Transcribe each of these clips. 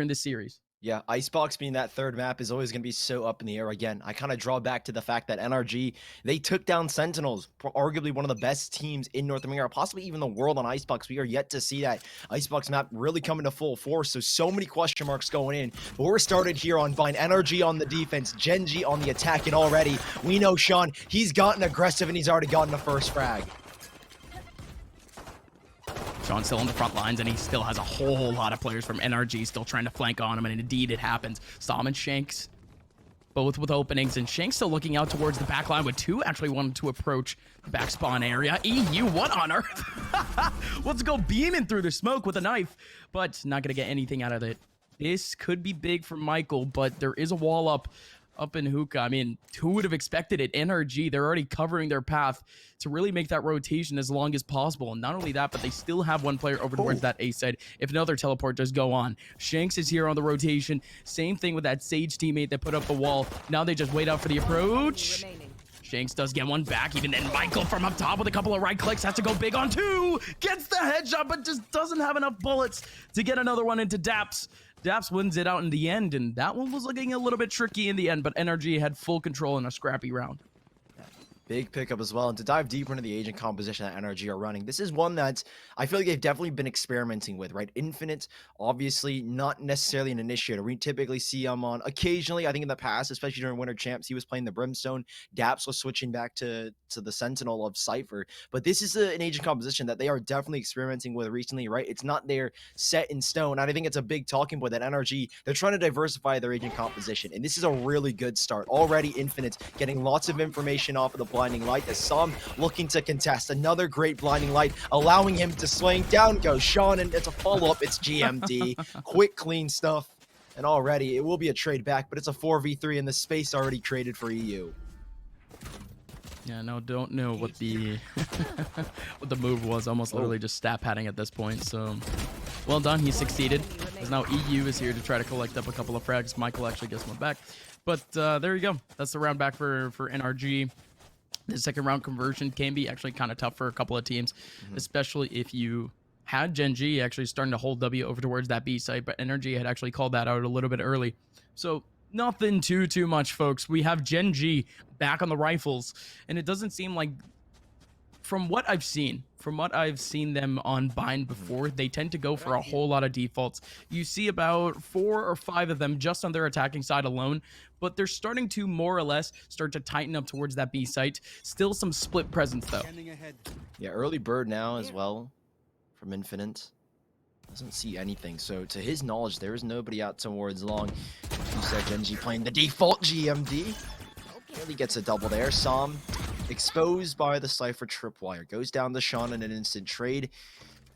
in this series. Yeah, Icebox being that third map is always going to be so up in the air. Again, I kind of draw back to the fact that NRG, they took down Sentinels, arguably one of the best teams in North America, possibly even the world on Icebox. We are yet to see that Icebox map really come into full force, so many question marks going in. But we're started here on Vine. NRG on the defense, Gen.G on the attack, and already we know Sean, he's gotten aggressive and he's already gotten the first frag. Sean's still on the front lines, and he still has a whole lot of players from NRG still trying to flank on him, and indeed it happens. Stom and Shanks, both with openings, and Shanks still looking out towards the back line with two actually wanting to approach the back spawn area. EU, what on earth? Let's go beaming through the smoke with a knife, but not going to get anything out of it. This could be big for Michael, but there is a wall up in Hookah. I mean, who would have expected it? NRG, they're already covering their path to really make that rotation as long as possible. And not only that, but they still have one player over towards that A side if another teleport does go on. Shanks is here on the rotation. Same thing with that Sage teammate that put up the wall. Now they just wait out for the approach. Shanks does get one back. Even then, Michael from up top with a couple of right clicks has to go big on two. Gets the headshot, but just doesn't have enough bullets to get another one into Daps. Daps wins it out in the end, and that one was looking a little bit tricky in the end, but NRG had full control in a scrappy round. Big pickup as well. And to dive deeper into the agent composition that NRG are running, this is one that I feel like they've definitely been experimenting with, right? Infinite, obviously not necessarily an initiator. We typically see him on occasionally, I think in the past, especially during Winter Champs, he was playing the Brimstone. Daps was switching back to the Sentinel of Cypher. But this is an agent composition that they are definitely experimenting with recently, right? It's not there set in stone. And I think it's a big talking point that NRG, they're trying to diversify their agent composition. And this is a really good start. Already Infinite getting lots of information off of the blinding light. As Sam looking to contest another great blinding light, allowing him to swing. Down goes Sean, and it's a follow-up. It's GMD. Quick, clean stuff. And already it will be a trade back, but it's a 4v3 in the space already created for EU. Yeah, no, don't know what the what the move was. Almost literally just stat padding at this point. So well done, he succeeded. As now EU is here to try to collect up a couple of frags. Michael actually gets one back. But there you go. That's the round back for NRG. The second round conversion can be actually kind of tough for a couple of teams, especially if you had Gen.G actually starting to hold W over towards that B site, but NRG had actually called that out a little bit early. So nothing too much, folks. We have Gen.G back on the rifles, and it doesn't seem like, from what I've seen them on Bind before, they tend to go for a whole lot of defaults. You see about 4 or 5 of them just on their attacking side alone, but they're starting to more or less start to tighten up towards that B site. Still some split presence though. Yeah, early bird now as well from Infinite. Doesn't see anything, so to his knowledge, there is nobody out towards long. You said Gen.G playing the default GMD. Really gets a double there. Sam exposed by the Cypher tripwire. Goes down to Sean in an instant trade.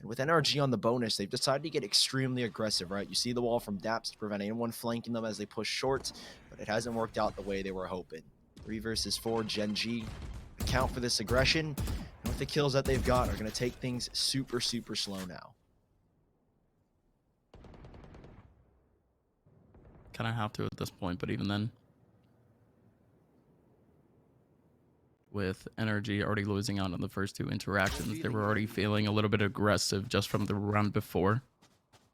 And with NRG on the bonus, they've decided to get extremely aggressive, right? You see the wall from Daps to prevent anyone flanking them as they push short, but it hasn't worked out the way they were hoping. 3 versus 4, Gen.G account for this aggression. And with the kills that they've got, are going to take things super slow now. Kind of have to at this point, but even then, with NRG already losing out on the first 2 interactions, they were already feeling a little bit aggressive just from the round before.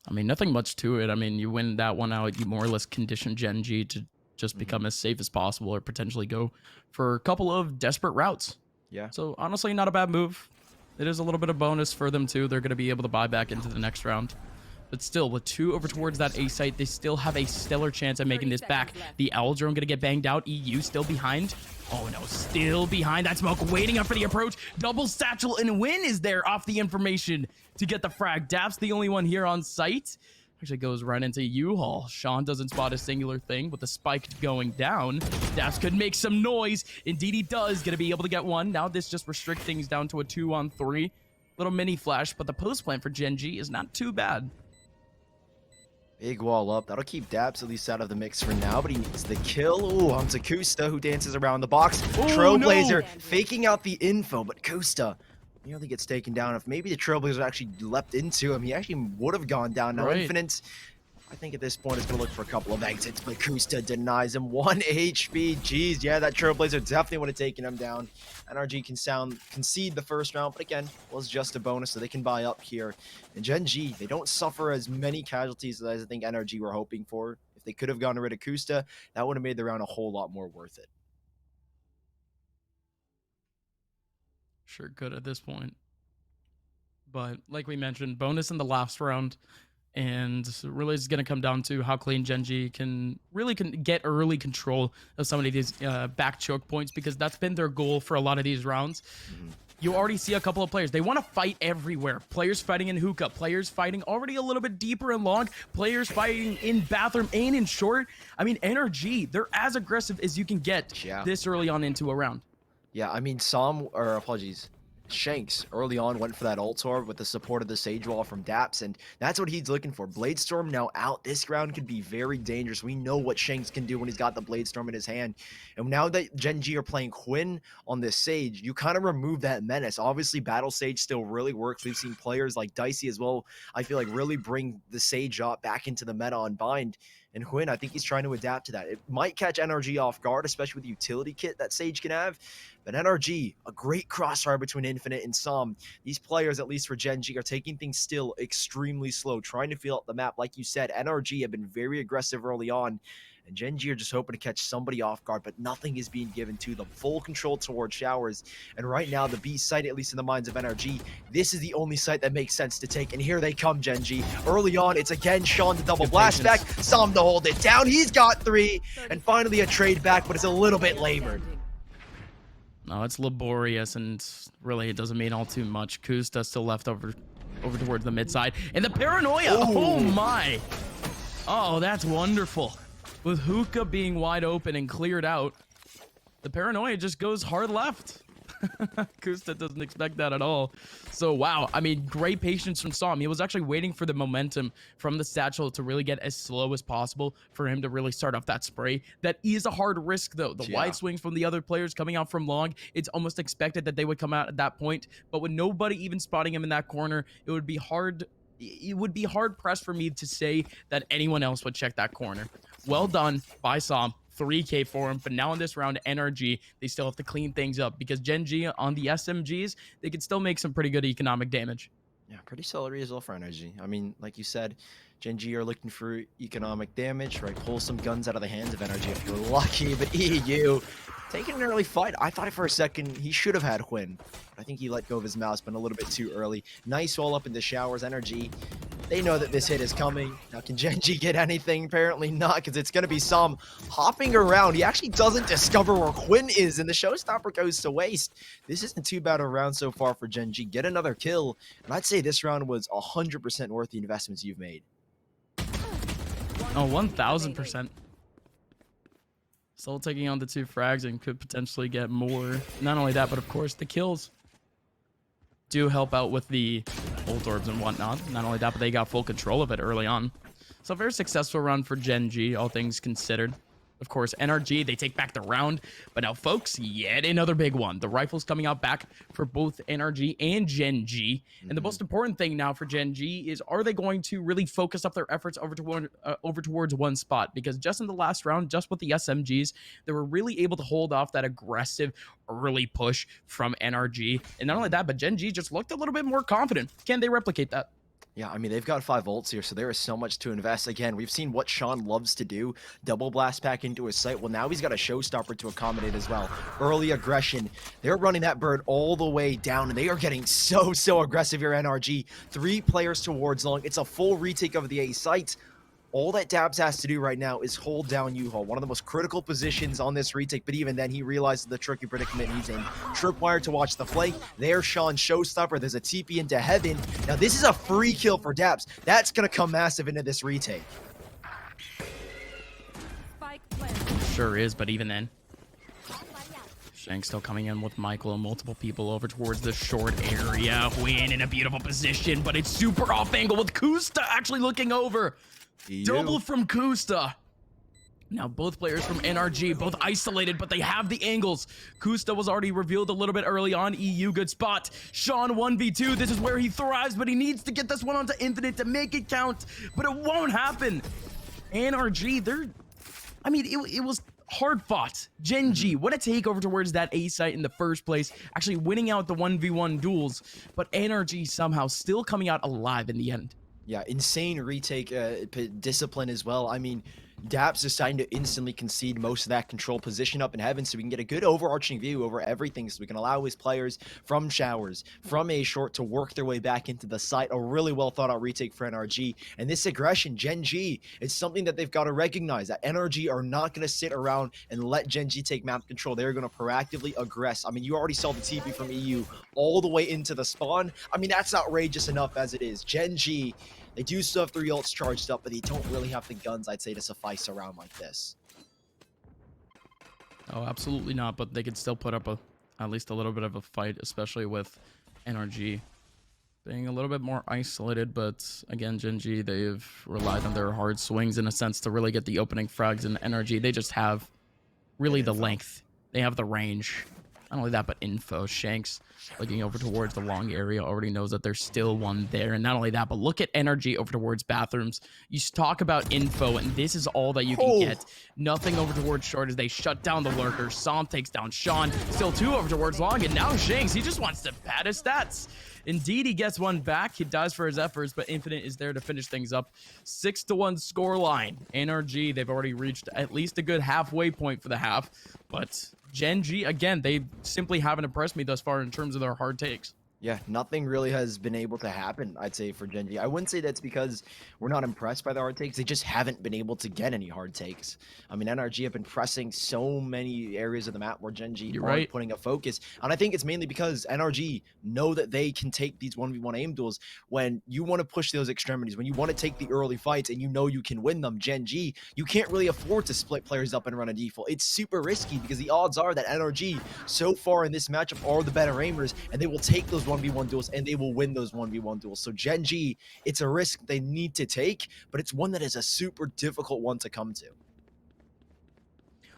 I mean, nothing much to it. I mean, you win that one out, you more or less condition Gen.G to just become as safe as possible or potentially go for a couple of desperate routes. Yeah. So honestly, not a bad move. It is a little bit of bonus for them too. They're going to be able to buy back into the next round. But still, with 2 over towards that A site, they still have a stellar chance at making this back. The Owl Drone going to get banged out. EU still behind. Oh no, still behind that smoke, waiting up for the approach. Double satchel, and Win is there off the information to get the frag. Daps the only one here on site. Actually goes right into U-Haul. Sean doesn't spot a singular thing with the spike going down. Daps could make some noise. Indeed he does. Going to be able to get one. Now this just restricts things down to a 2-on-3. Little mini flash, but the post plan for Gen.G is not too bad. Big wall up. That'll keep Daps at least out of the mix for now, but he needs the kill. Ooh, onto Kusta, who dances around the box. Oh, Trailblazer no. faking out the info, but Kusta nearly gets taken down. If maybe the Trailblazer actually leapt into him, he actually would have gone down. Now Right. Infinite I think at this point it's going to look for a couple of exits, but Kusta denies him 1 HP. Jeez, yeah, that Trailblazer definitely would have taken him down. NRG can concede the first round, but again, was just a bonus, so they can buy up here. And Gen.G, they don't suffer as many casualties as I think NRG were hoping for. If they could have gotten rid of Kusta, that would have made the round a whole lot more worth it. Sure could at this point. But like we mentioned, bonus in the last round. And really it's going to come down to how clean Gen.G can get early control of some of these back choke points, because that's been their goal for a lot of these rounds. You already see a couple of players. They want to fight everywhere. Players fighting in hookah, players fighting already a little bit deeper and long, players fighting in bathroom and in short. I mean, NRG, they're as aggressive as you can get this early on into a round. Yeah, I mean, Shanks early on went for that ult orb with the support of the Sage Wall from Daps, and that's what he's looking for. Bladestorm now out. This round could be very dangerous. We know what Shanks can do when he's got the Bladestorm in his hand. And now that Gen.G are playing Quinn on this Sage, you kind of remove that menace. Obviously, Battle Sage still really works. We've seen players like Dicey as well, I feel like, really bring the Sage up back into the meta on Bind. And Quinn, I think he's trying to adapt to that. It might catch NRG off guard, especially with the utility kit that Sage can have. But NRG, a great crossfire between Infinite and Som. These players, at least for Gen.G, are taking things still extremely slow, trying to feel out the map. Like you said, NRG have been very aggressive early on. And Gen.G are just hoping to catch somebody off guard, but nothing is being given to them. Full control towards Showers. And right now, the B site, at least in the minds of NRG, this is the only site that makes sense to take. And here they come, Gen.G. Early on, it's again Sean to double blast back. Som to hold it down. He's got 3. And finally a trade back, but it's a little bit labored. No, it's laborious, and really it doesn't mean all too much. Kusta still left over towards the mid side. And the paranoia! Ooh. Oh my! Oh, that's wonderful. With hookah being wide open and cleared out, the paranoia just goes hard left. Kusta doesn't expect that at all. So, wow. I mean, great patience from Som. He was actually waiting for the momentum from the satchel to really get as slow as possible for him to really start off that spray. That is a hard risk, though. The wide swings from the other players coming out from long, it's almost expected that they would come out at that point. But with nobody even spotting him in that corner, it would be hard pressed for me to say that anyone else would check that corner. Well done by Som. 3K for him, but now in this round, NRG, they still have to clean things up, because Gen.G on the SMGs, they could still make some pretty good economic damage. Yeah, pretty solid result for NRG. I mean, like you said, Gen.G are looking for economic damage, right? Pull some guns out of the hands of NRG if you're lucky, but EU taking an early fight. I thought for a second he should have had Quinn, but I think he let go of his mouse, but a little bit too early. Nice wall up into Showers. NRG, they know that this hit is coming. Now, can Gen.G get anything? Apparently not, because it's going to be Som hopping around. He actually doesn't discover where Quinn is, and the showstopper goes to waste. This isn't too bad a round so far for Gen.G. Get another kill, and I'd say this round was 100% worth the investments you've made. Oh, 1,000%. Still taking on the 2 frags and could potentially get more. Not only that, but of course the kills do help out with the ult orbs and whatnot. Not only that, but they got full control of it early on. So a very successful run for Gen.G, all things considered. Of course, NRG, they take back the round. But now, folks, yet another big one. The rifles coming out back for both NRG and Gen.G. And the most important thing now for Gen.G is, are they going to really focus up their efforts over towards one spot? Because just in the last round, just with the SMGs, they were really able to hold off that aggressive early push from NRG. And not only that, but Gen.G just looked a little bit more confident. Can they replicate that? Yeah, I mean, they've got 5 ults here, so there is so much to invest. Again, we've seen what Sean loves to do. Double blast back into his site. Well, now he's got a showstopper to accommodate as well. Early aggression. They're running that bird all the way down, and they are getting so aggressive here, NRG. 3 players towards long. It's a full retake of the A site. All that Dabs has to do right now is hold down U-Haul, one of the most critical positions on this retake, but even then, he realizes the tricky predicament he's in. Tripwire to watch the flank. There's Sean's showstopper. There's a TP into heaven. Now, this is a free kill for Dabs. That's going to come massive into this retake. Sure is, but even then, Shank still coming in with Michael and multiple people over towards the short area. Win in a beautiful position, but it's super off angle with Kusta actually looking over. Double from Kusta. Now both players from NRG, both isolated, but they have the angles. Kusta was already revealed a little bit early on. EU, good spot. Sean 1v2, this is where he thrives, but he needs to get this one onto Infinite to make it count, but it won't happen. NRG, it was hard fought. Gen.G, what a takeover towards that A site in the first place, actually winning out the 1v1 duels, but NRG somehow still coming out alive in the end. Yeah, insane retake discipline as well. I mean, Daps deciding to instantly concede most of that control position up in heaven so we can get a good overarching view over everything, so we can allow his players from showers, from A short to work their way back into the site. A really well thought out retake for NRG. And this aggression, Gen.G, is something that they've got to recognize, that NRG are not going to sit around and let Gen.G take map control. They're going to proactively aggress. I mean, you already saw the TP from EU all the way into the spawn. I mean, that's outrageous enough as it is. Gen.G, they do still have 3 ults charged up, but they don't really have the guns, I'd say, to suffice around like this. Oh, absolutely not, but they could still put up at least a little bit of a fight, especially with NRG being a little bit more isolated. But again, Gen.G, they've relied on their hard swings in a sense to really get the opening frags, and NRG, they just have really the length. They have the range. Not only that, but info. Shanks looking over towards the long area already knows that there's still one there. And not only that, but look at NRG over towards bathrooms. You talk about info, and this is all that you can get. Nothing over towards short as they shut down the lurkers. Som takes down Sean. Still 2 over towards long, and now Shanks, he just wants to pad his stats. Indeed, he gets one back. He dies for his efforts, but Infinite is there to finish things up. 6-1 scoreline. NRG, they've already reached at least a good halfway point for the half, but Gen.G, again, they simply haven't impressed me thus far in terms of their hard takes. Yeah, nothing really has been able to happen, I'd say, for Gen.G. I wouldn't say that's because we're not impressed by the hard takes. They just haven't been able to get any hard takes. I mean, NRG have been pressing so many areas of the map where Gen.G aren't putting a focus. And I think it's mainly because NRG know that they can take these 1v1 aim duels when you want to push those extremities, when you want to take the early fights and you know you can win them. Gen.G, you can't really afford to split players up and run a default. It's super risky because the odds are that NRG, so far in this matchup, are the better aimers, and they will take those 1v1 duels and they will win those 1v1 duels. So Gen.G, it's a risk they need to take, but it's one that is a super difficult one to come to.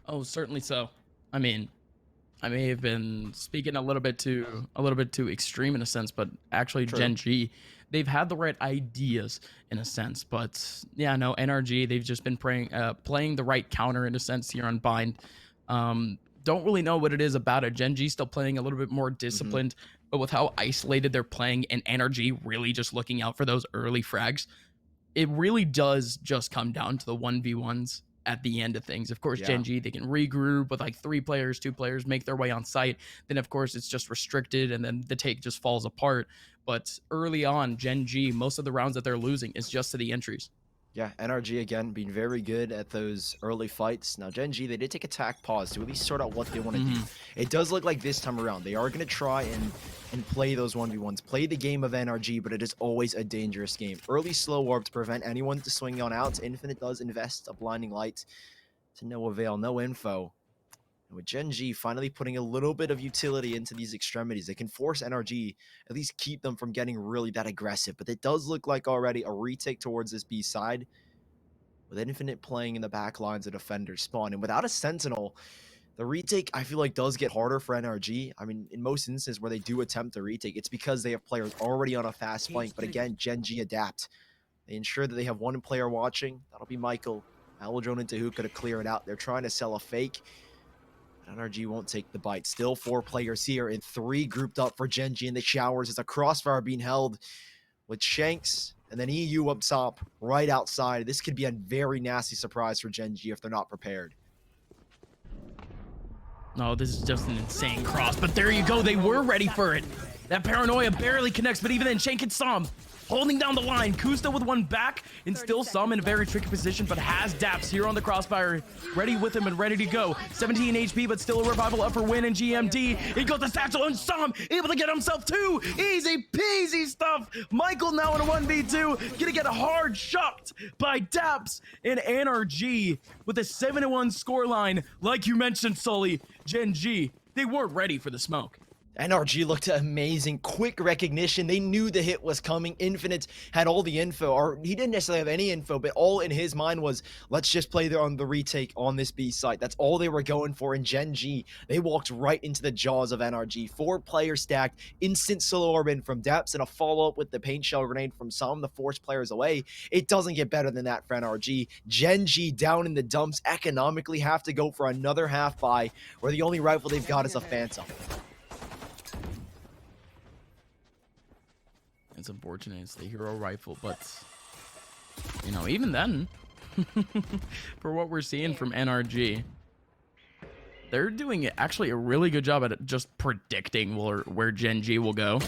Oh, certainly so. I mean, I may have been speaking a little bit too extreme in a sense, but actually Gen.G, they've had the right ideas in a sense. But yeah, no, NRG, they've just been playing the right counter in a sense here on Bind. Don't really know what it is about it. Gen.G still playing a little bit more disciplined, but with how isolated they're playing and NRG really just looking out for those early frags, it really does just come down to the 1v1s at the end of things. Of course, Gen.G, they can regroup with like 3 players, 2 players, make their way on site. Then, of course, it's just restricted and then the take just falls apart. But early on, Gen.G, most of the rounds that they're losing is just to the entries. Yeah, NRG again being very good at those early fights. Now, Gen.G, they did take attack pause to at least sort out what they want to do. It does look like this time around they are going to try and play those 1v1s, play the game of NRG, but it is always a dangerous game. Early slow warp to prevent anyone to swing on outs. Infinite does invest a blinding light to no avail, no info. And with Gen.G finally putting a little bit of utility into these extremities, they can force NRG, at least keep them from getting really that aggressive. But it does look like already a retake towards this B side, with Infinite playing in the back lines of defender spawn. And without a Sentinel, the retake, I feel like, does get harder for NRG. I mean, in most instances where they do attempt a retake, it's because they have players already on a fast flank. But again, Gen.G adapt. They ensure that they have one player watching. That'll be Michael. Alodrone into Hookah to clear it out. They're trying to sell a fake. NRG won't take the bite. Still 4 players here and 3 grouped up for Gen.G in the showers. It's a crossfire being held with Shanks and then EU up top, right outside. This could be a very nasty surprise for Gen.G if they're not prepared. No, this is just an insane cross, but there you go. They were ready for it. That paranoia barely connects, but even then, Shank and Som holding down the line. Kusta with one back, and still Som in a very tricky position, but has Daps here on the crossfire, ready with him and ready to go. 17 HP, but still a revival up for Win and GMD. He goes to Satchel, and Som able to get himself 2. Easy peasy stuff. Michael now in a 1v2, gonna get hard shocked by Daps and NRG with a 7-1 scoreline. Like you mentioned, Sully, Gen.G, they weren't ready for the smoke. NRG looked amazing. Quick recognition. They knew the hit was coming. Infinite had all the info, or he didn't necessarily have any info, but all in his mind was, let's just play on the retake on this B site. That's all they were going for. In Gen.G, they walked right into the jaws of NRG. 4 players stacked, instant solo orb in from Depths, and a follow-up with the paint shell grenade from some, the forced players away. It doesn't get better than that for NRG. Gen.G down in the dumps, economically have to go for another half buy, where the only rifle they've got is a Phantom. It's unfortunate it's the hero rifle, but you know, even then, for what we're seeing from NRG, they're doing actually a really good job at just predicting where Gen.G will go.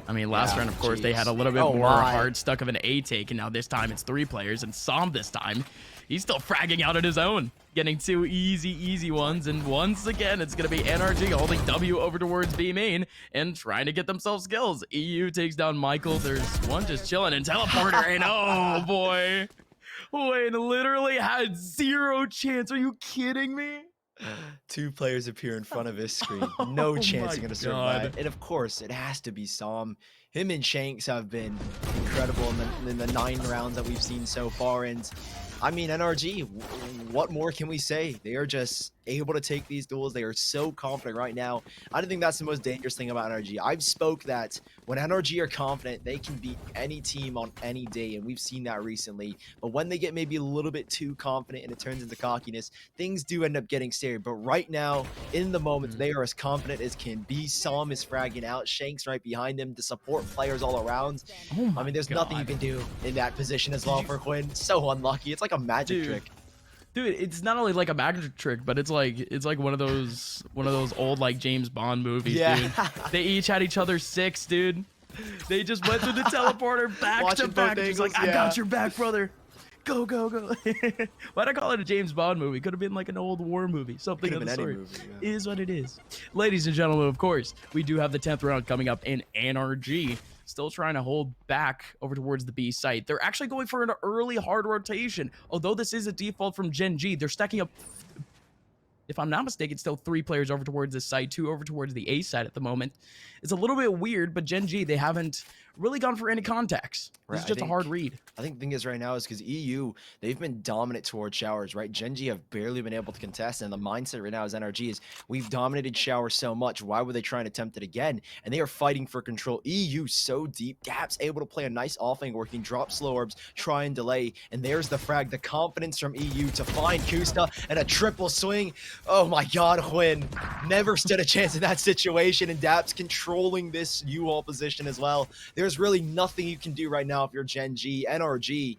I mean, last round, of course, they had a little bit more hard stuck of an A take, and now this time it's 3 players, and Som this time, he's still fragging out on his own, getting 2 easy ones, and once again, it's going to be NRG holding W over towards B main and trying to get themselves kills. EU takes down Michael. There's one just chilling, and Teleporter, and oh boy, Wayne literally had 0 chance. Are you kidding me? 2 players appear in front of his screen. No chance you're going to survive. And of course, it has to be Som. Him and Shanks have been incredible in the 9 rounds that we've seen so far. And I mean, NRG, what more can we say? They are just able to take these duels. They are so confident right now. I don't think that's the most dangerous thing about NRG. I've spoke that when NRG are confident, they can beat any team on any day, and we've seen that recently. But when they get maybe a little bit too confident and it turns into cockiness, things do end up getting scary. But right now, in the moment, they are as confident as can be. Som is fragging out. Shanks right behind him to support players all around. I mean, there's nothing you can do in that position as well for Quinn. So unlucky. It's like a magic trick. Dude, it's not only like a magic trick, but it's like one of those old like James Bond movies, dude. They each had each other 6, dude. They just went through the teleporter back to back. Just like, I got your back, brother. Go, go, go. Why'd I call it a James Bond movie? Could have been like an old war movie. Something of the sort. Is what it is. Ladies and gentlemen, of course, we do have the 10th round coming up in NRG. Still trying to hold back over towards the B site. They're actually going for an early hard rotation. Although this is a default from Gen.G, they're stacking up, if I'm not mistaken, still 3 players over towards this side, 2 over towards the A side at the moment. It's a little bit weird, but Gen.G, they haven't really gone for any contacts. This is just a hard read. I think the thing is right now is because EU, they've been dominant towards showers, right? Gen.G have barely been able to contest, and the mindset right now as NRG is, we've dominated showers so much, why would they try and attempt it again? And they are fighting for control. EU so deep, Daps able to play a nice offing where he can drop slow orbs, try and delay, and there's the frag, the confidence from EU to find Kusta, and a triple swing. Oh my god, Huynh never stood a chance in that situation, and Daps controlling this U-Haul position as well. There's really nothing you can do right now if you're Gen.G. NRG,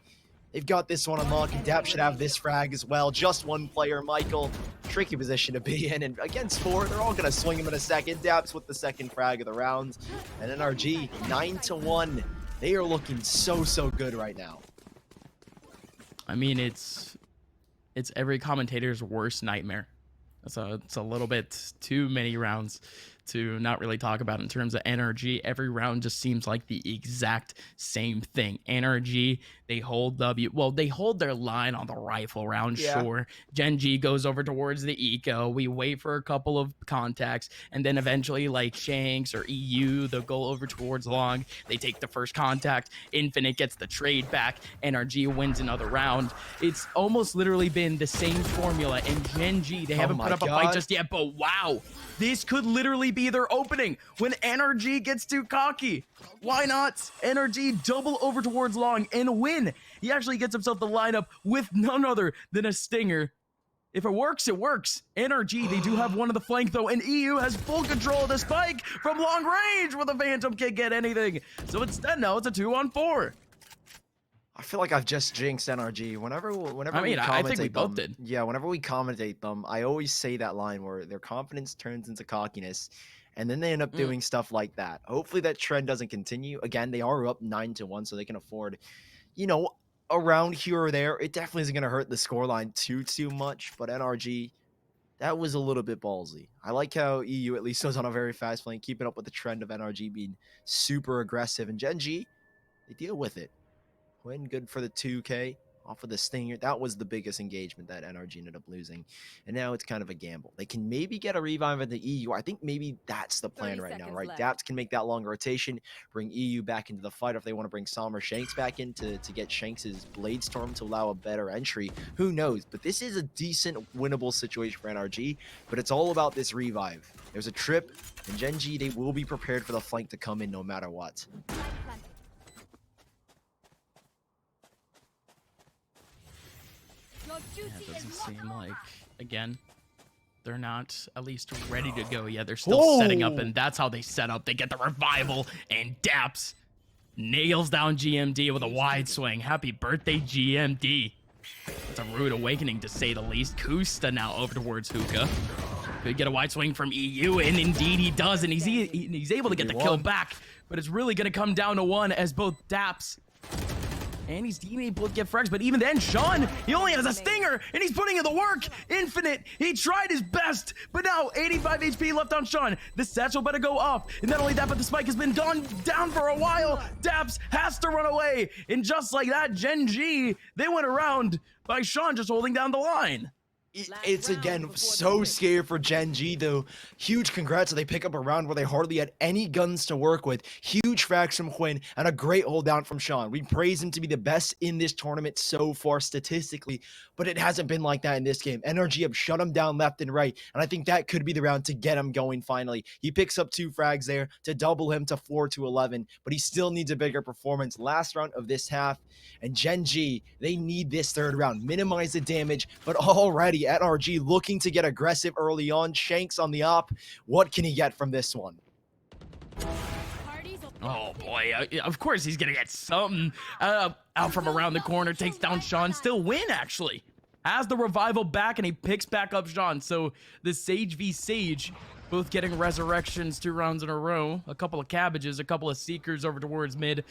they've got this one unlocked, and Daps should have this frag as well. Just 1 player, Michael. Tricky position to be in, and against 4, they're all going to swing him in a second. Daps with the 2nd frag of the round, and NRG 9-1. They are looking so good right now. I mean, it's every commentator's worst nightmare. It's a little bit too many rounds to not really talk about in terms of NRG. Every round just seems like the exact same thing. NRG, they hold W. Well, they hold their line on the rifle round, sure. Gen.G goes over towards the eco. We wait for a couple of contacts, and then eventually, like Shanks or EU, they'll go over towards long. They take the first contact. Infinite gets the trade back. NRG wins another round. It's almost literally been the same formula in Gen.G. They haven't put up a fight just yet, but wow. This could literally be their opening when NRG gets too cocky. Why not? NRG double over towards long and win. He actually gets himself the lineup with none other than a stinger. If it works, it works. NRG, they do have one of the flank though, and EU has full control of the spike from long range where the Phantom can't get anything. So instead now it's a 2-on-4. I feel like I've just jinxed NRG. Whenever I mean, I think we both did. Yeah, whenever we commentate them, I always say that line where their confidence turns into cockiness, and then they end up doing stuff like that. Hopefully that trend doesn't continue. Again, they are up 9-1, so they can afford, you know, around here or there. It definitely isn't going to hurt the scoreline too much, but NRG, that was a little bit ballsy. I like how EU at least was on a very fast lane, keeping up with the trend of NRG being super aggressive, and Gen.G, they deal with it. Win good for the 2K off of the Stinger. That was the biggest engagement that NRG ended up losing. And now it's kind of a gamble. They can maybe get a revive at the EU. I think maybe that's the plan right now, right? Daps can make that longer rotation, bring EU back into the fight if they want to bring Sam or Shanks back in to get Shanks' Blade Storm to allow a better entry. Who knows? But this is a decent winnable situation for NRG, but it's all about this revive. There's a trip, and Gen.G, they will be prepared for the flank to come in no matter what. Yeah, it doesn't seem like, again, they're not at least ready to go yet. They're still setting up, and that's how they set up. They get the revival, and Daps nails down GMD with a wide swing. Happy birthday, GMD. It's a rude awakening, to say the least. Kusta now over towards Hookah. Could get a wide swing from EU, and indeed he does, and he's able to get the kill back. But it's really going to come down to one, as both Daps and his teammate both get frags. But even then, Sean, he only has a Stinger, and he's putting in the work. Infinite, he tried his best, but now 85 HP left on Sean. The satchel better go up. And not only that, but the spike has been gone down for a while. Daps has to run away. And just like that, Gen.G, they went around by Sean just holding down the line. It's, again, so scary for Gen.G, though. Huge congrats that they pick up a round where they hardly had any guns to work with. Huge frags from Quinn and a great hold down from Sean. We praise him to be the best in this tournament so far statistically, but it hasn't been like that in this game. NRG have shut him down left and right, and I think that could be the round to get him going finally. He picks up 2 frags there to double him to 4-11, but he still needs a bigger performance. Last round of this half, and Gen.G, they need this third round. Minimize the damage, but already NRG looking to get aggressive early on. Shanks on the op. What can he get from this one? Oh boy, of course he's gonna get something. Out from around the corner, takes down Sean. Still win, actually. Has the revival back, and he picks back up Sean. So the Sage v Sage, both getting resurrections 2 rounds in a row. A couple of cabbages, a couple of seekers over towards mid.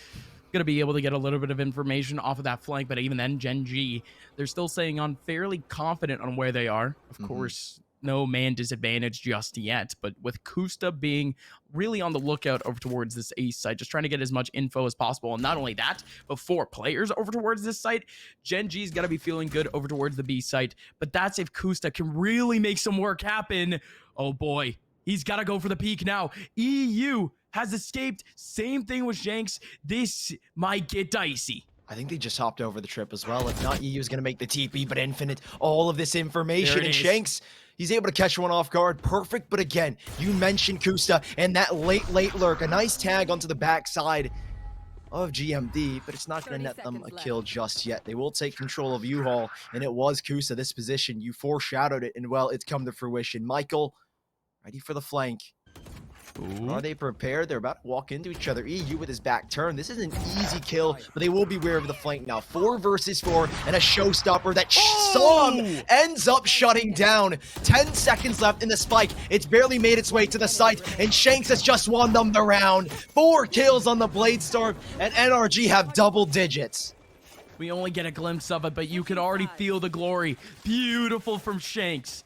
Gonna be able to get a little bit of information off of that flank, but even then, Gen.G, they're still staying on fairly confident on where they are. Of course, no man disadvantage just yet, but with Kusta being really on the lookout over towards this A site, just trying to get as much info as possible. And not only that, but 4 players over towards this site, Gen.G's got to be feeling good over towards the B site, but that's if Kusta can really make some work happen. Oh boy, he's got to go for the peak now. EU has escaped. Same thing with Shanks. This might get dicey. I think they just hopped over the trip as well. If not, EU is going to make the TP, but Infinite, all of this information. And Shanks, he's able to catch one off guard. Perfect, but again, you mentioned Kusta and that late lurk. A nice tag onto the backside of GMD, but it's not going to net them a kill just yet. They will take control of U-Haul, and it was Kusta. This position, you foreshadowed it, and well, it's come to fruition. Michael, ready for the flank. Ooh. Are they prepared? They're about to walk into each other. EU with his back turn. This is an easy kill, but they will be wary of the flank now. 4 versus 4 and a showstopper that Sam ends up shutting down. 10 seconds left in the spike. It's barely made its way to the site, and Shanks has just won them the round. 4 kills on the Blade Storm, and NRG have double digits. We only get a glimpse of it, but you can already feel the glory. Beautiful from Shanks.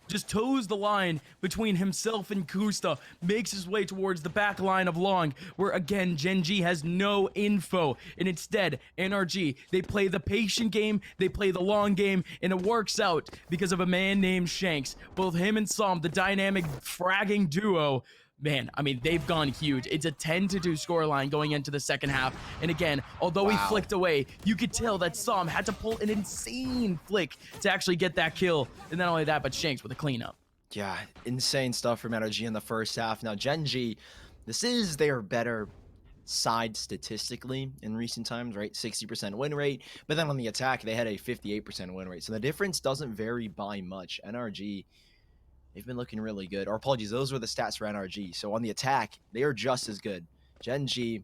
Just toes the line between himself and Kusta, makes his way towards the back line of Long, where again, Gen.G has no info, and instead, NRG, they play the patient game, they play the long game, and it works out because of a man named Shanks. Both him and Sam, the dynamic fragging duo, man, I mean, they've gone huge. It's a 10-2 scoreline going into the second half. And again, although he flicked away, you could tell that Sam had to pull an insane flick to actually get that kill. And not only that, but Shanks with a cleanup. Yeah, insane stuff from NRG in the first half. Now, Gen.G, this is their better side statistically in recent times, right? 60% win rate. But then on the attack, they had a 58% win rate. So the difference doesn't vary by much. NRG, they've been looking really good. Or apologies, those were the stats for NRG. So on the attack, they are just as good. Gen.G,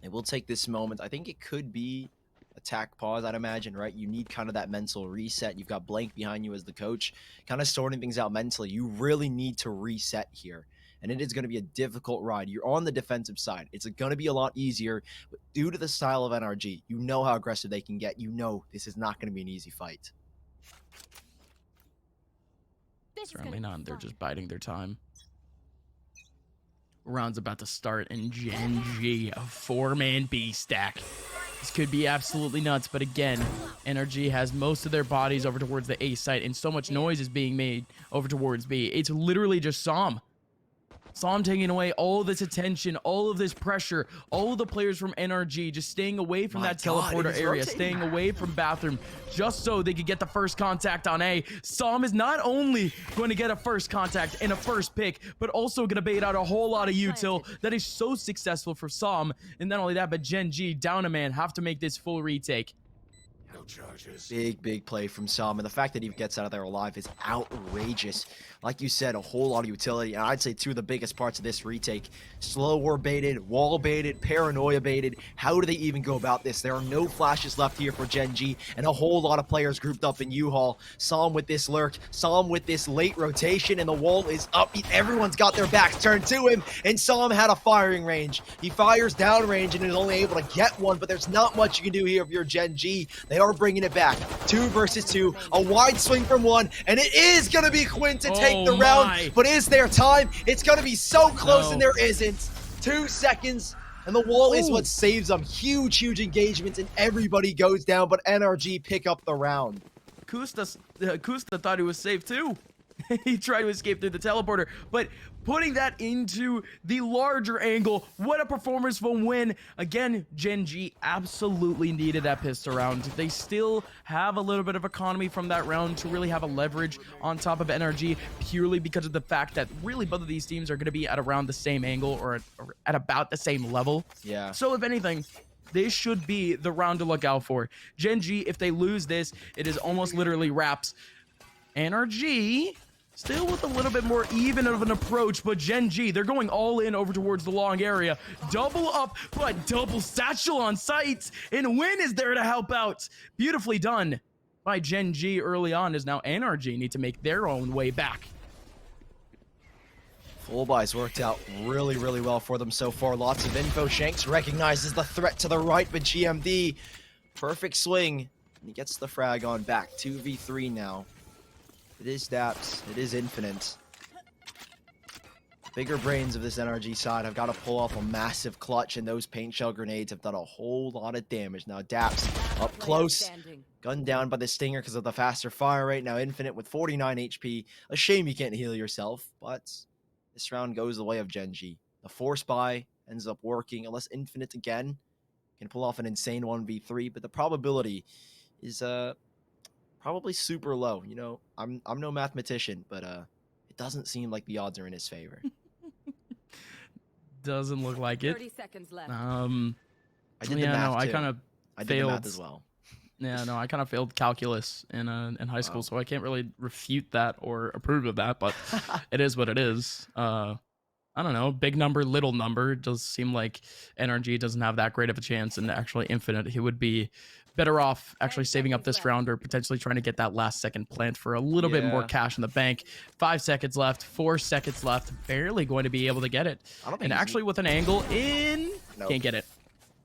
they will take this moment. I think it could be attack pause, I'd imagine, right? You need kind of that mental reset. You've got Blank behind you as the coach, kind of sorting things out mentally. You really need to reset here. And it is going to be a difficult ride. You're on the defensive side. It's going to be a lot easier. But due to the style of NRG, you know how aggressive they can get. You know this is not going to be an easy fight. Certainly not. They're just biding their time. Round's about to start, and Gen.G, a 4-man B stack. This could be absolutely nuts, but again, NRG has most of their bodies over towards the A site, and so much noise is being made over towards B. It's literally just Psalm. Psalm taking away all this attention, all of this pressure, all of the players from NRG just staying away from that teleporter area, staying away from bathroom, just so they could get the first contact on A. Psalm is not only going to get a first contact and a first pick, but also going to bait out a whole lot of util that is so successful for Psalm. And not only that, but Gen.G, down a man, have to make this full retake. No charges. Big play from Psalm, and the fact that he gets out of there alive is outrageous. Like you said, a whole lot of utility, and I'd say two of the biggest parts of this retake. Slow war baited, wall baited, paranoia baited. How do they even go about this? There are no flashes left here for Gen.G, and a whole lot of players grouped up in U-Haul. Psalm with this lurk, Psalm with this late rotation, and the wall is up. Everyone's got their backs turned to him, and Psalm had a firing range. He fires down range and is only able to get one, but there's not much you can do here if you're Gen.G. They are bringing it back. 2 versus 2, a wide swing from one, and it is going to be Quinn to take the round, but is there time? It's going to be so close, and there isn't. 2 seconds, and the wall is what saves them. Huge engagements, and everybody goes down, but NRG pick up the round. Kusta thought he was safe too. He tried to escape through the teleporter, but putting that into the larger angle, what a performance from Win. Again, Gen.G absolutely needed that pistol round. They still have a little bit of economy from that round to really have a leverage on top of NRG, purely because of the fact that really both of these teams are going to be at around the same angle or at about the same level. Yeah. So if anything, this should be the round to look out for. Gen.G, if they lose this, it is almost literally wraps. NRG still with a little bit more even of an approach, but Gen.G, they're going all in over towards the long area. Double up, but double satchel on sight, and Win is there to help out. Beautifully done by Gen.G early on, as now NRG need to make their own way back. Full buys worked out really well for them so far. Lots of info. Shanks recognizes the threat to the right, but GMD, perfect swing. He gets the frag on back. 2v3 now. It is Daps. It is Infinite. Bigger brains of this NRG side have got to pull off a massive clutch, and those paint shell grenades have done a whole lot of damage. Now Daps up close, gunned down by the Stinger because of the faster fire rate. Now Infinite with 49 HP. A shame you can't heal yourself, but this round goes the way of Gen.G. The force buy ends up working, unless Infinite again can pull off an insane 1v3, but the probability is probably super low. You know, I'm no mathematician, but it doesn't seem like the odds are in his favor. Doesn't look like it. 30 seconds left. I did the math I too. kind of I did failed the math as well. Yeah, no, I kind of failed calculus in high school, so I can't really refute that or approve of that, but it is what it is. I don't know, big number, little number. It does seem like NRG doesn't have that great of a chance, and actually Infinite, he would be better off actually saving up this round or potentially trying to get that last second plant for a little bit more cash in the bank. 5 seconds left, 4 seconds left, barely going to be able to get it. And actually with an angle in, can't get it.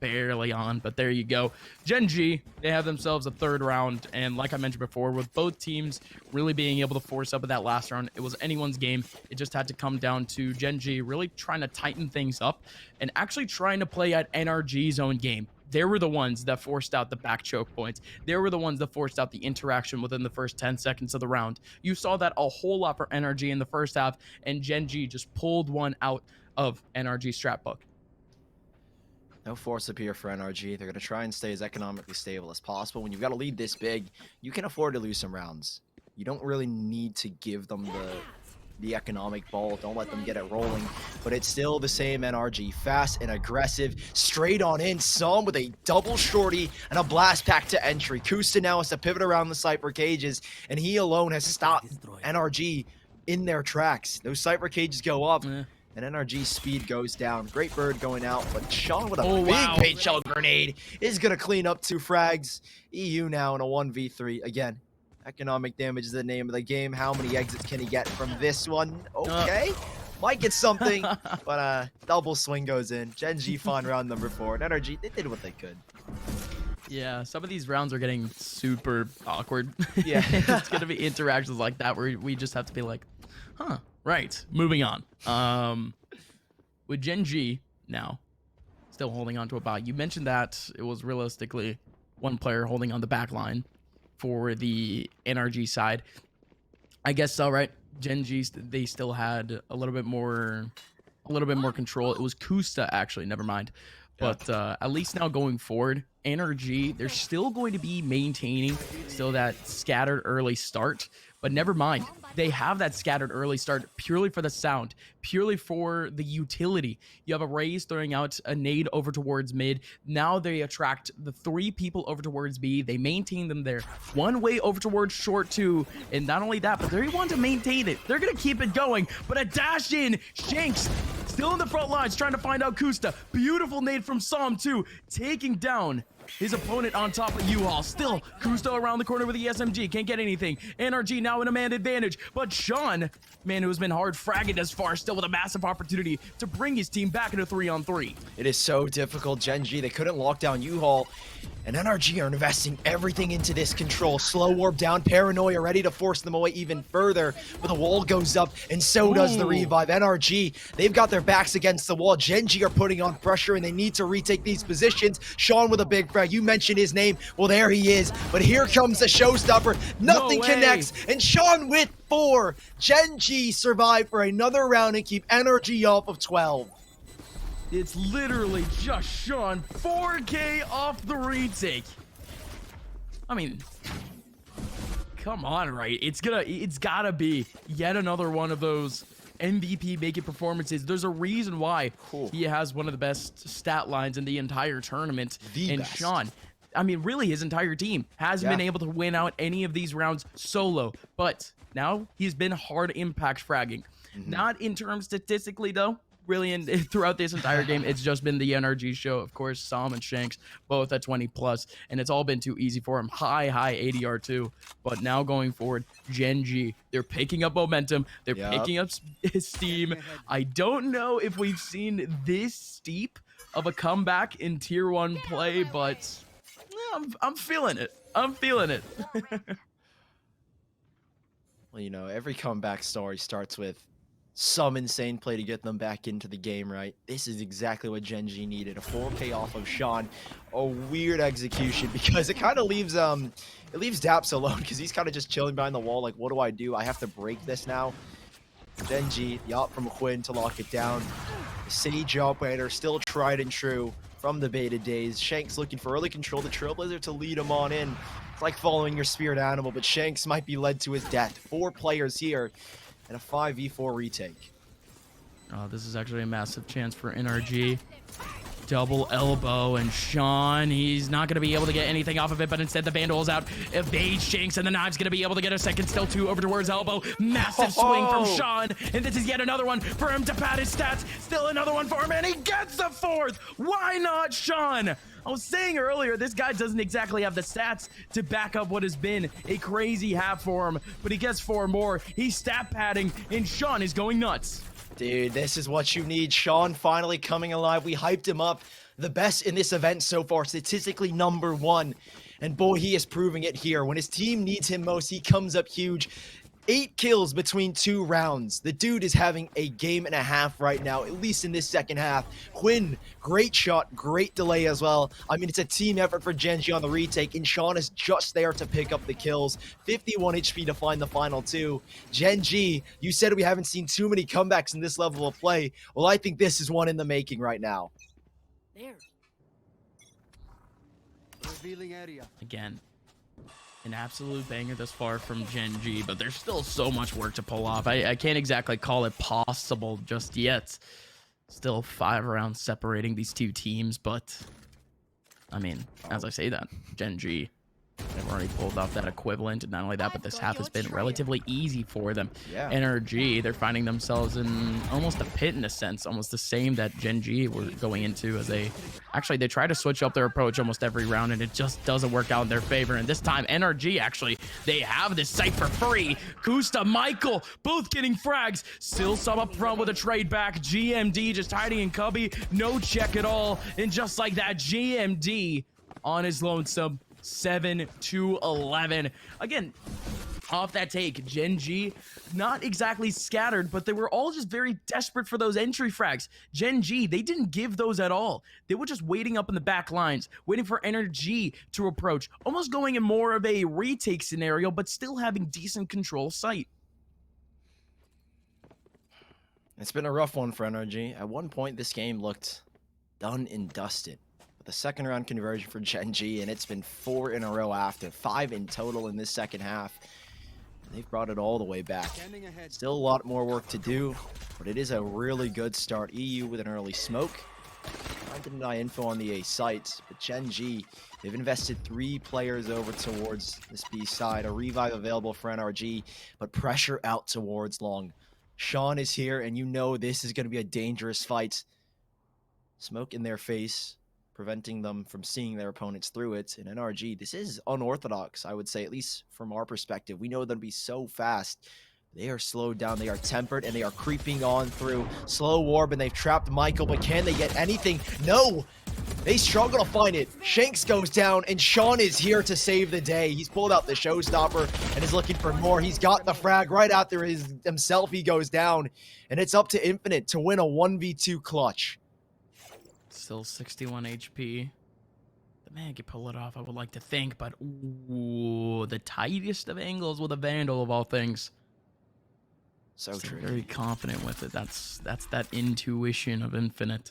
Barely on, but there you go. Gen.G, they have themselves a 3rd round, and like I mentioned before, with both teams really being able to force up at that last round, it was anyone's game. It just had to come down to Gen.G really trying to tighten things up and actually trying to play at NRG's own game. They were the ones that forced out the back choke points. They were the ones that forced out the interaction within the first 10 seconds of the round. You saw that a whole lot for NRG in the first half, and Gen.G just pulled one out of NRG's strap book. No force up here for NRG. They're going to try and stay as economically stable as possible. When you've got a lead this big, you can afford to lose some rounds. You don't really need to give them the economic ball. Don't let them get it rolling. But it's still the same NRG. Fast and aggressive. Straight on in. Psalm with a double shorty and a blast pack to entry. Kusta now has to pivot around the Cypher cages, and he alone has stopped NRG in their tracks. Those Cypher cages go up. And NRG's speed goes down. Great bird going out, but Sean with a big paint shell grenade is going to clean up 2 frags. EU now in a 1v3. Again, economic damage is the name of the game. How many exits can he get from this one? Okay. Might get something, but double swing goes in. Gen.G fun round number 4. And NRG, they did what they could. Yeah, some of these rounds are getting super awkward. Yeah. It's going to be interactions like that where we just have to be like, huh. Right, moving on. With Gen.G now, still holding on to a bye. You mentioned that it was realistically one player holding on the back line for the NRG side. I guess so, right? Gen.G, they still had a little bit more control. It was Kusta, actually, never mind. But at least now going forward, NRG, they're still going to be maintaining still that scattered early start. But never mind, they have that scattered early start purely for the sound, purely for the utility. You have a Raze throwing out a nade over towards mid. Now they attract the 3 people over towards B. They maintain them there. One way over towards short too. And not only that, but they want to maintain it. They're going to keep it going. But a dash in, Shanks still in the front lines trying to find out Kusta. Beautiful nade from Psalm too, taking down his opponent on top of U-Haul. Still, Kusta around the corner with the SMG. Can't get anything. NRG now in a man advantage. But Sean, man, who has been hard fragged as far, still with a massive opportunity to bring his team back into 3-on-3. It is so difficult, Gen.G. They couldn't lock down U-Haul. And NRG are investing everything into this control. Slow warp down, Paranoia ready to force them away even further. But the wall goes up, and so does the revive. NRG, they've got their backs against the wall. Gen.G are putting on pressure, and they need to retake these positions. Sean with a big frag. You mentioned his name. Well, there he is. But here comes the showstopper. Nothing connects, and Sean with 4. Gen.G survive for another round and keep NRG off of 12. It's literally just Sean 4K off the retake. I mean, come on, right? It's gotta be yet another one of those MVP making performances. There's a reason why he has one of the best stat lines in the entire tournament. And Sean, I mean, really his entire team hasn't been able to win out any of these rounds solo. But now he's been hard impact fragging. Not in terms statistically though. Really, throughout this entire game, it's just been the NRG show. Of course, Psalm and Shanks, both at 20+, and it's all been too easy for him. High ADR too. But now going forward, Gen.G, they're picking up momentum. They're picking up steam. I don't know if we've seen this steep of a comeback in Tier 1 play, but I'm feeling it. I'm feeling it. Well, you know, every comeback story starts with some insane play to get them back into the game, right? This is exactly what Gen.G needed. A 4K off of Sean. A weird execution because it kind of leaves Daps alone because he's kind of just chilling behind the wall like, what do? I have to break this now. Gen.G, the op from Quinn to lock it down. The Sage operator still tried and true from the beta days. Shanks looking for early control. The Trailblazer to lead him on in. It's like following your spirit animal, but Shanks might be led to his death. 4 players here. And a 5v4 retake. Oh, this is actually a massive chance for NRG. Double elbow, and Sean, he's not going to be able to get anything off of it, but instead the Vandal is out. Evade Shanks, and the Knives going to be able to get a second still 2 over towards elbow. Massive swing from Sean, and this is yet another one for him to pad his stats. Still another one for him, and he gets the 4th. Why not Sean? I was saying earlier, this guy doesn't exactly have the stats to back up what has been a crazy half for him, but he gets 4 more. He's stat padding, and Sean is going nuts. Dude, this is what you need. Sean finally coming alive. We hyped him up. The best in this event so far, statistically #1. And boy, he is proving it here. When his team needs him most, he comes up huge. 8 kills between 2 rounds. The dude is having a game and a half right now, at least in this second half. Quinn, great shot, great delay as well. I mean, it's a team effort for Gen.G on the retake, and Sean is just there to pick up the kills. 51 HP to find the final 2. Gen.G, you said we haven't seen too many comebacks in this level of play. Well, I think this is one in the making right now. There. Revealing area. Again, an absolute banger thus far from Gen.G, but there's still so much work to pull off. I can't exactly call it possible just yet. Still 5 rounds separating these 2 teams, but I mean, as I say that, Gen.G, they've already pulled off that equivalent, and not only that, but this half has been relatively easy for them. NRG, they're finding themselves in almost a pit in a sense, almost the same that Gen.G were going into as actually they try to switch up their approach almost every round, and it just doesn't work out in their favor. And this time, NRG actually, they have this site for free. Kusta, Michael, both getting frags. Still some up front with a trade back. GMD just hiding in cubby, no check at all. And just like that, GMD on his lonesome. 7-11. Again, off that take. Gen.G, not exactly scattered, but they were all just very desperate for those entry frags. Gen.G, they didn't give those at all. They were just waiting up in the back lines, waiting for NRG to approach, almost going in more of a retake scenario, but still having decent control site. It's been a rough one for NRG. At one point, this game looked done and dusted. But the second round conversion for Gen.G, and it's been 4 in a row after, 5 in total in this second half. They've brought it all the way back. Still a lot more work to do, but it is a really good start. EU with an early smoke. I didn't deny info on the A site, but Gen.G, they've invested 3 players over towards this B side. A revive available for NRG, but pressure out towards long. Sean is here, and you know this is going to be a dangerous fight. Smoke in their face, preventing them from seeing their opponents through it. And NRG, this is unorthodox, I would say, at least from our perspective. We know them to be so fast. They are slowed down, they are tempered, and they are creeping on through. Slow warp, and they've trapped Michael, but can they get anything? No! They struggle to find it. Shanks goes down, and Sean is here to save the day. He's pulled out the showstopper and is looking for more. He's got the frag right after himself. He goes down, and it's up to Infinite to win a 1v2 clutch. Still 61 HP. The man could pull it off, I would like to think, but ooh, the tightest of angles with a Vandal of all things. So Still tricky. very confident with it. That's that intuition of Infinite.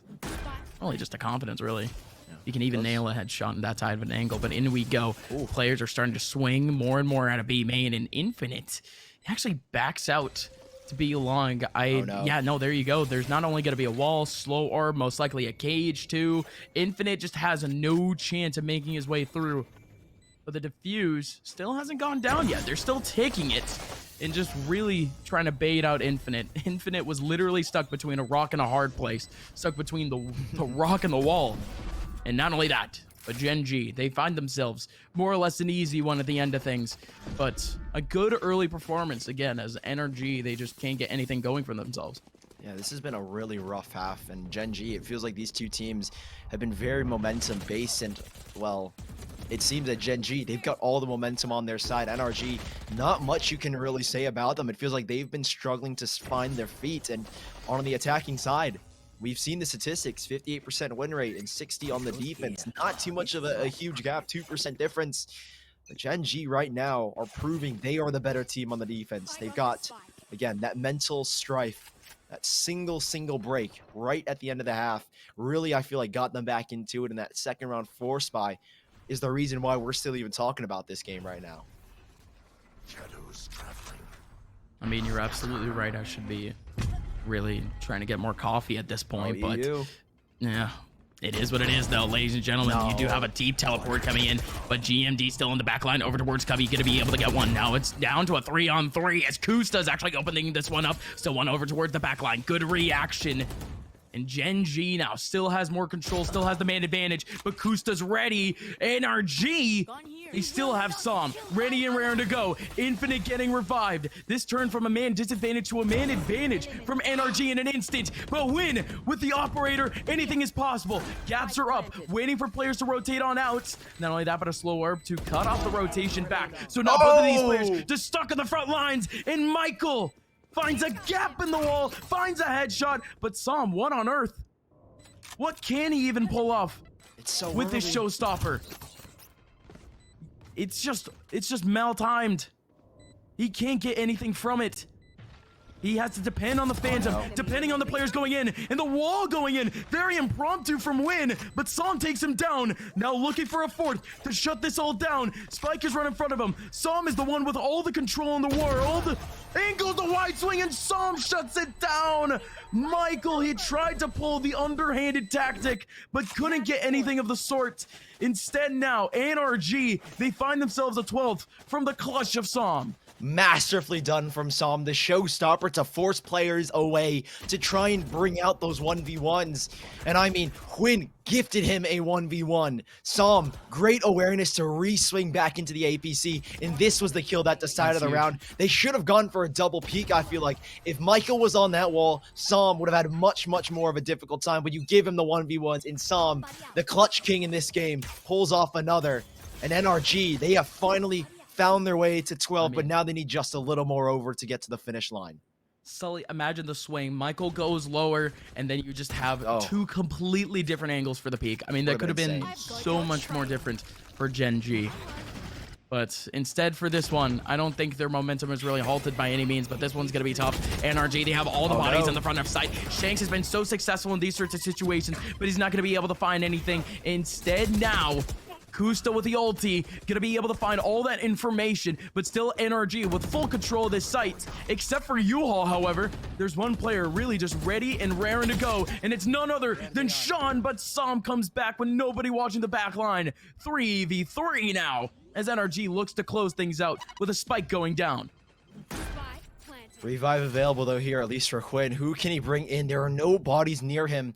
Only just a confidence, really. Yeah. You can even nail a headshot in that tight of an angle, but in we go. Ooh. Players are starting to swing more and more out of B main, and Infinite actually backs out to be long. Yeah, no, there you go. There's not only going to be a wall, slow orb, most likely a cage too. Infinite just has no chance of making his way through. But the defuse still hasn't gone down yet. They're still taking it and just really trying to bait out Infinite. Infinite was literally stuck between a rock and a hard place, stuck between the rock and the wall. And not only that, but Gen.G, they find themselves more or less an easy one at the end of things. But a good early performance, again, as NRG, they just can't get anything going for themselves. Yeah, this has been a really rough half, and Gen.G, it feels like these two teams have been very momentum-based, and, well, it seems that Gen.G, they've got all the momentum on their side. NRG, not much you can really say about them. It feels like they've been struggling to find their feet, and on the attacking side, we've seen the statistics, 58% win rate and 60 on the defense. Not too much of a huge gap, 2% difference. But Gen.G right now are proving they are the better team on the defense. They've got, again, that mental strife. That single break right at the end of the half really, I feel like, got them back into it. And that second round force buy is the reason why we're still even talking about this game right now. Shadows traveling. I mean, you're absolutely right. I should be really trying to get more coffee at this point, but yeah, it is what it is, though, ladies and gentlemen. You do have a deep teleport coming in, but GMD still in the back line over towards Cubby, gonna be able to get one. Now it's down to a 3-on-3 as Kusta's actually opening this one up. Still one over towards the back line. Good reaction. And Gen.G now still has more control, still has the man advantage, but Kusta's ready. NRG, they still have Som ready and raring to go. Infinite getting revived. This turn from a man disadvantage to a man advantage from NRG in an instant. But win with the operator, anything is possible. Gaps are up, waiting for players to rotate on out. Not only that, but a slow orb to cut off the rotation back. So now both of these players just stuck on the front lines, and Michael finds a gap in the wall, finds a headshot, but Som, what on earth? What can he even pull off with this showstopper? It's just mal-timed. He can't get anything from it. He has to depend on the Phantom, depending on the players going in, and the wall going in. Very impromptu from Win, but Som takes him down. Now looking for a fourth to shut this all down. Spike is right in front of him. Som is the one with all the control in the world. Angles the wide swing, and Som shuts it down. Michael, he tried to pull the underhanded tactic, but couldn't get anything of the sort. Instead now, NRG, they find themselves a 12th from the clutch of Som. Masterfully done from Som, the showstopper to force players away to try and bring out those 1v1s. And I mean, Quinn gifted him a 1v1. Som, great awareness to re-swing back into the APC, and this was the kill that decided the round. They should have gone for a double peek, I feel like. If Michael was on that wall, Som would have had much more of a difficult time, but you give him the 1v1s, and Som, the clutch king in this game, pulls off another. And NRG, they have finally found their way to 12, but mean- now they need just a little more over to get to the finish line. Sully, imagine the swing. Michael goes lower, and then you just have Oh. two completely different angles for the peak. I mean, that could Would've have been been insane. so much more different for Gen.G. But instead for this one, I don't think their momentum is really halted by any means, but this one's going to be tough. NRG, they have all the bodies no. in the front of sight. Shanks has been so successful in these sorts of situations, but he's not going to be able to find anything. Instead now, Kusta with the ulti, gonna be able to find all that information, but still NRG with full control of this site. Except for U-Haul, however, there's one player really just ready and raring to go, and it's none other than Sean, but Sam comes back with nobody watching the back line. 3v3 now, as NRG looks to close things out with a spike going down. Revive available though here, at least for Quinn. Who can he bring in? There are no bodies near him.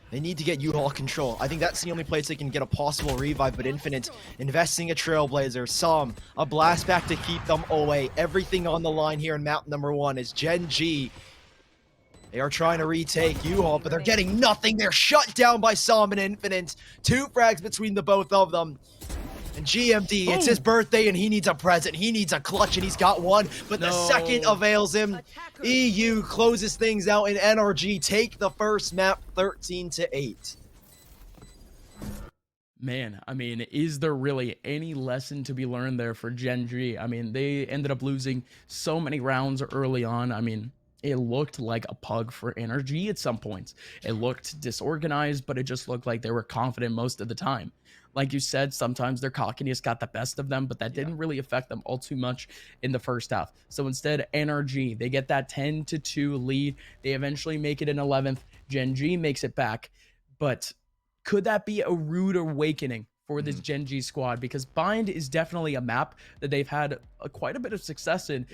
They need to get U-Haul control. I think that's the only place they can get a possible revive, but Infinite investing a Trailblazer, Psalm, a blast back to keep them away. Everything on the line here in map number 1 is Gen.G. They are trying to retake U-Haul, but they're getting nothing. They're shut down by Psalm and Infinite. 2 frags between the both of them. And GMD, it's his birthday and he needs a present. He needs a clutch and he's got one, but the second avails him. EU closes things out and NRG take the first map 13-8. Man, I mean, is there really any lesson to be learned there for Gen.G? I mean, they ended up losing so many rounds early on. I mean, it looked like a pug for NRG at some points. It looked disorganized, but it just looked like they were confident most of the time. Like you said, sometimes their cockiness got the best of them, but that didn't really affect them all too much in the first half. So instead, NRG, they get that 10-2 lead. They eventually make it in 11th. Gen.G makes it back. But could that be a rude awakening for this Gen.G squad? Because Bind is definitely a map that they've had quite a bit of success in